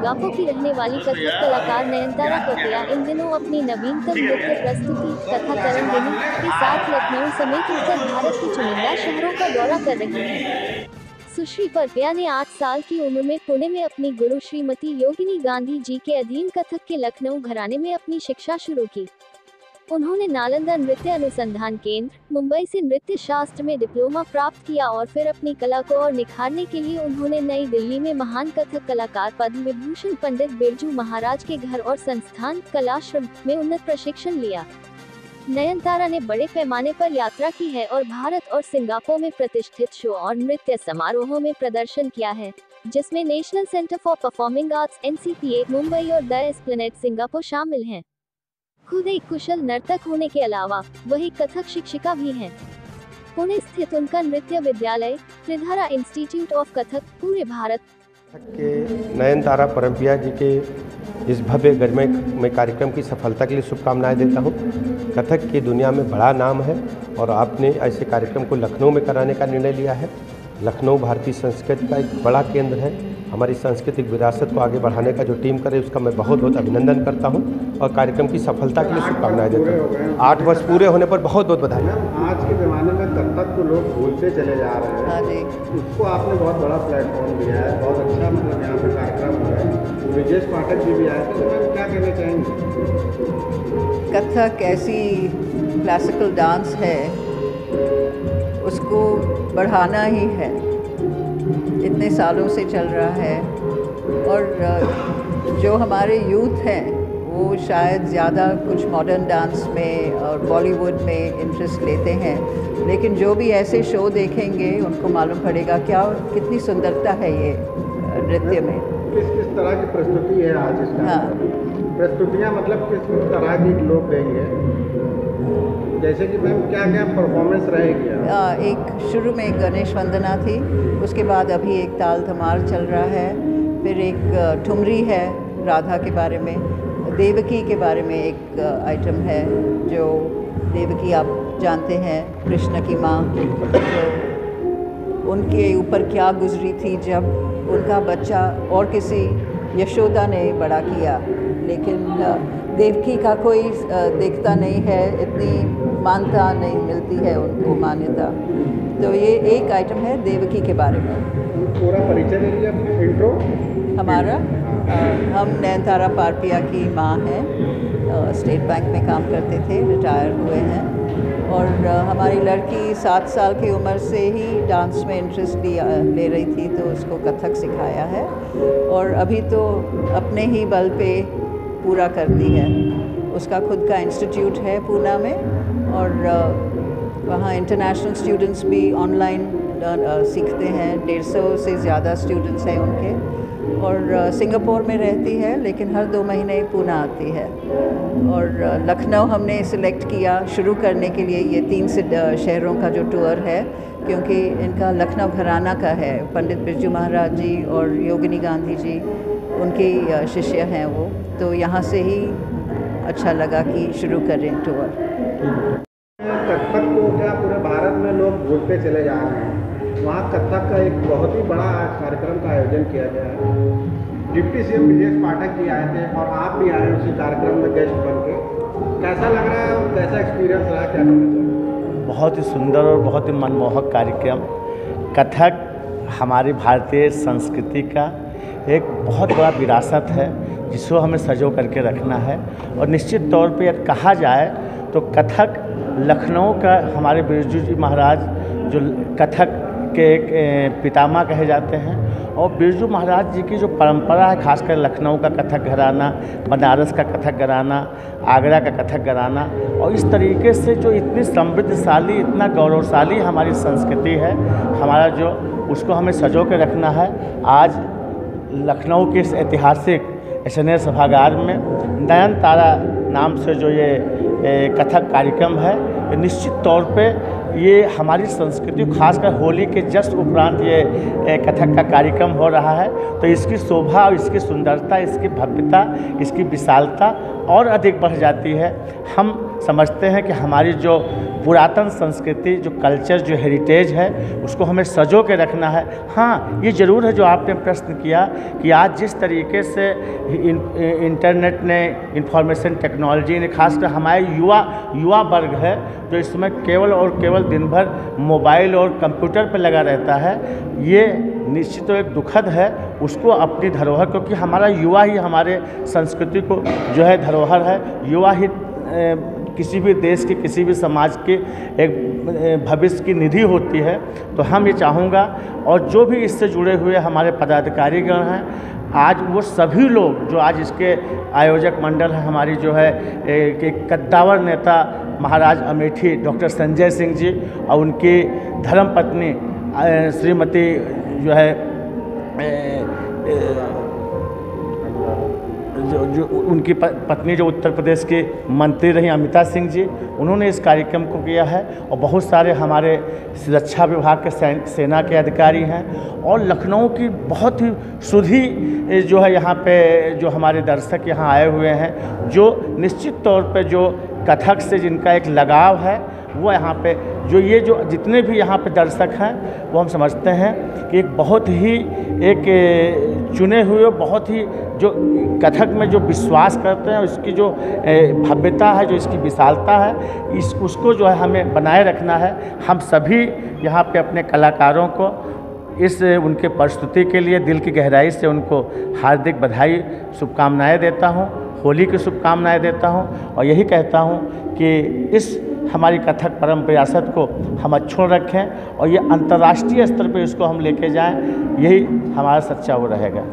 Singapore की रहने वाली कथक कलाकार नयनतारा कौटिया इन दिनों अपनी नवीनतम नृत्य प्रस्तुति कथाकरण के साथ लखनऊ समेत उत्तर भारत के चुनिंदा शहरों का दौरा कर रही हैं। सुश्री परपिया ने 8 साल की उम्र में पुणे में अपनी गुरु श्रीमती योगिनी गांधी जी के अधीन कथक के लखनऊ घराने में अपनी शिक्षा शुरू की। उन्होंने नालंदा नृत्य अनुसंधान केंद्र, मुंबई से नृत्य शास्त्र में डिप्लोमा प्राप्त किया और फिर अपनी कला को और निखारने के लिए उन्होंने नई दिल्ली में महान कथक कलाकार पद्म विभूषण पंडित बिरजू महाराज के घर और संस्थान कलाश्रम में उन्नत प्रशिक्षण लिया। नयनतारा ने बड़े पैमाने पर यात्रा की है और भारत और सिंगापुर में प्रतिष्ठित शो और नृत्य समारोहों में प्रदर्शन किया है, जिसमें national centre for performing arts (NCPA) Mumbai और द एस्प्लेनेड सिंगापुर शामिल हैं। खुद एक कुशल नर्तक होने के अलावा वही कथक शिक्षिका भी हैं। पुणे स्थित उनका नृत्य विद्यालय त्रिधारा इंस्टीट्यूट ऑफ कथक पूरे भारत के नयनतारा परपिया जी के इस भव्य गरिमामय कार्यक्रम की सफलता के लिए शुभकामनाएं देता हूं। कथक की दुनिया में बड़ा नाम है और आपने ऐसे कार्यक्रम को लखनऊ में कराने का निर्णय लिया है। लखनऊ भारतीय संस्कृति का एक बड़ा केंद्र है। हमारी सांस्कृतिक विरासत को आगे बढ़ाने का जो टीम करे उसका मैं बहुत बहुत अभिनंदन करता हूं और कार्यक्रम की सफलता के लिए शुभकामनाएं देता हूं। 8 वर्ष पूरे होने पर बहुत बहुत बधाई। आज के ज़माने में कथक को लोग भूलते चले जा रहे हैं, उसको आपने बहुत बड़ा प्लेटफॉर्म दिया है, बहुत अच्छा मतलब यहाँ पे कार्यक्रम हो रहा है। ब्रिजेश पाठक जी भी आए थे, तो मैं क्या कहना चाहेंगे? कथक ऐसी क्लासिकल डांस है, उसको बढ़ाना ही है। इतने सालों से चल रहा है और जो हमारे यूथ हैं वो शायद ज़्यादा कुछ मॉडर्न डांस में और बॉलीवुड में इंटरेस्ट लेते हैं, लेकिन जो भी ऐसे शो देखेंगे उनको मालूम पड़ेगा क्या कितनी सुंदरता है ये नृत्य में। किस तरह की प्रस्तुति है आज इसका? हाँ, प्रस्तुतियाँ मतलब किस तरह की लोग देंगे? जैसे कि मैम क्या क्या परफॉर्मेंस रहेगी? एक शुरू में गणेश वंदना थी, उसके बाद अभी एक ताल धमाल चल रहा है, फिर एक ठुमरी है राधा के बारे में, देवकी के बारे में एक आइटम है जो देवकी आप जानते हैं कृष्ण की माँ, तो उनके ऊपर क्या गुजरी थी जब उनका बच्चा और किसी यशोदा ने बड़ा किया, लेकिन देवकी का कोई देखता नहीं है, इतनी मान्यता नहीं मिलती है उनको मान्यता। तो ये एक आइटम है देवकी के बारे में। पूरा परिचय दे दीजिए अपने इंट्रो। हमारा हम नयनतारा परपिया की माँ हैं, स्टेट बैंक में काम करते थे, रिटायर हुए हैं और हमारी लड़की 7 साल की उम्र से ही डांस में इंटरेस्ट ले रही थी, तो उसको कथक सिखाया है और अभी तो अपने ही बल पे पूरा करती है। उसका खुद का इंस्टीट्यूट है पूना में और वहाँ इंटरनेशनल स्टूडेंट्स भी ऑनलाइन सीखते हैं। 150 से ज़्यादा स्टूडेंट्स हैं उनके और सिंगापुर में रहती है, लेकिन हर 2 महीने पूना आती है। और लखनऊ हमने सिलेक्ट किया शुरू करने के लिए, ये 3 शहरों का जो टूर है, क्योंकि इनका लखनऊ घराना का है। पंडित बिरजू महाराज जी और योगिनी गांधी जी उनकी शिष्य हैं वो, तो यहाँ से ही अच्छा लगा कि शुरू करें टूर। कथक को क्या पूरे भारत में लोग भूलते चले जा रहे हैं? वहाँ कथक का एक बहुत ही बड़ा कार्यक्रम का आयोजन किया गया है। डिप्टी सीएम ब्रिजेश पाठक जी आए थे और आप भी आए उसी कार्यक्रम में गेस्ट बन के। कैसा लग रहा है और कैसा एक्सपीरियंस रहा, क्या कहना चाहिए? बहुत ही सुंदर और बहुत ही मनमोहक कार्यक्रम। कथक हमारी भारतीय संस्कृति का एक बहुत बड़ा विरासत है जिसको हमें सजो करके रखना है। और निश्चित तौर पे यदि कहा जाए तो कथक लखनऊ का हमारे बिरजू जी महाराज जो कथक के एक पितामह कहे जाते हैं, और बिरजू महाराज जी की जो परंपरा है, खासकर लखनऊ का कथक घराना, बनारस का कथक घराना, आगरा का कथक घराना, और इस तरीके से जो इतनी समृद्धशाली, इतना गौरवशाली हमारी संस्कृति है हमारा, जो उसको हमें सजो के रखना है। आज लखनऊ के इस ऐतिहासिक SNA सभागार में नयनतारा नाम से जो ये कथक कार्यक्रम है, निश्चित तौर पे ये हमारी संस्कृति, खासकर होली के जस्ट उपरांत ये कथक का कार्यक्रम हो रहा है, तो इसकी शोभा और इसकी सुंदरता, इसकी भव्यता, इसकी विशालता और अधिक बढ़ जाती है। हम समझते हैं कि हमारी जो पुरातन संस्कृति, जो कल्चर, जो हेरिटेज है, उसको हमें संजो के रखना है। हाँ, ये ज़रूर है जो आपने प्रश्न किया कि आज जिस तरीके से इंटरनेट ने, इंफॉर्मेशन टेक्नोलॉजी ने, खासकर हमारे युवा वर्ग है जो इस समय केवल और केवल दिन भर मोबाइल और कंप्यूटर पर लगा रहता है, ये निश्चित तो एक दुखद है। उसको अपनी धरोहर, क्योंकि हमारा युवा ही हमारे संस्कृति को जो है धरोहर है, युवा ही किसी भी देश की, किसी भी समाज के एक भविष्य की निधि होती है। तो हम ये चाहूँगा, और जो भी इससे जुड़े हुए हमारे पदाधिकारीगण हैं, आज वो सभी लोग जो आज इसके आयोजक मंडल हैं, हमारी जो है एक कद्दावर नेता महाराज अमेठी डॉक्टर संजय सिंह जी और उनकी धर्मपत्नी श्रीमती जो है जो उनकी पत्नी जो उत्तर प्रदेश की मंत्री रही अमिता सिंह जी, उन्होंने इस कार्यक्रम को किया है। और बहुत सारे हमारे सुरक्षा विभाग के सेना के अधिकारी हैं, और लखनऊ की बहुत ही सुधी जो है यहाँ पे जो हमारे दर्शक यहाँ आए हुए हैं, जो निश्चित तौर पे जो कथक से जिनका एक लगाव है, वो यहाँ पे जो जितने भी यहाँ पे दर्शक हैं, वो हम समझते हैं कि एक बहुत ही एक चुने हुए, बहुत ही जो कथक में जो विश्वास करते हैं, उसकी जो भव्यता है, जो इसकी विशालता है, उसको जो है हमें बनाए रखना है। हम सभी यहाँ पे अपने कलाकारों को इस उनके प्रस्तुति के लिए दिल की गहराई से उनको हार्दिक बधाई, शुभकामनाएं देता हूँ, होली की शुभकामनाएं देता हूँ, और यही कहता हूँ कि इस हमारी कथक परम विरासत को हम अक्षुण्ण रखें और ये अंतर्राष्ट्रीय स्तर पर इसको हम लेके जाएं, यही हमारा सच्चा वो रहेगा।